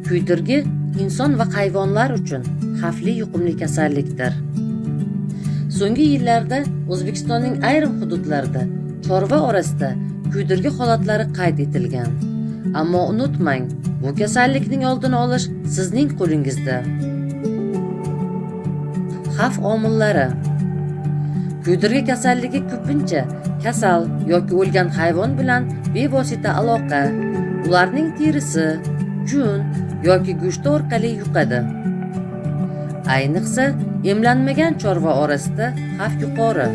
Kuydirgi inson va hayvonlar uchun xavfli yuqumli kasallikdir. So'nggi yillarda O'zbekistonning ayrim hududlarida chorva orasida kuydirgi holatlari qayd etilgan. Ammo unutmang, bu kasallikning oldini olish sizning qo'lingizda. Xavf omillari. Kuydirgi kasalligi ko'pincha kasal yoki o'lgan hayvon bilan bevosita aloqa, ularning terisi, jun yoki go'shti orqali yuqadi. Ayniqsa, emlanmagan chorva orasida xavf yuqori.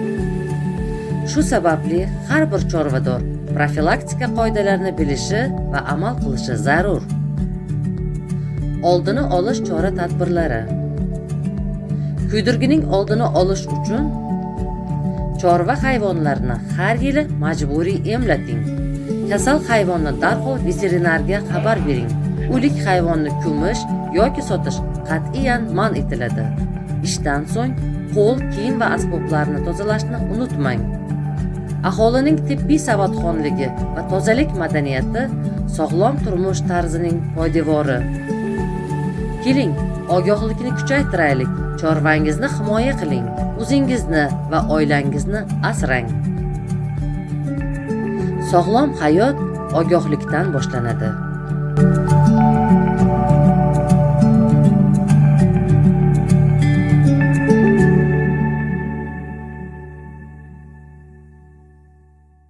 Shu sababli har bir chorvador profilaktika qoidalarini bilishi va amal qilishi zarur. Oldini olish chora-tadbirlari. Kuydirgining oldini olish uchun chorva hayvonlarini har yili majburiy emlating. Kasal hayvonni darhol veterinarga xabar bering. O'lik hayvonni ko'mish yoki sotish qat'iyan man etiladi. Ishdan so'ng qo'l, kiyim va asboblarni tozalashni unutmang. Aholining tibbiy savodxonligi va tozalik madaniyati sog'lom turmush tarzining poydevori. Keling, ogohlikni kuchaytiraylik, chorvangizni himoya qiling, o'zingizni va oilangizni asrang. Sog'lom hayot ogohlikdan boshlanadi.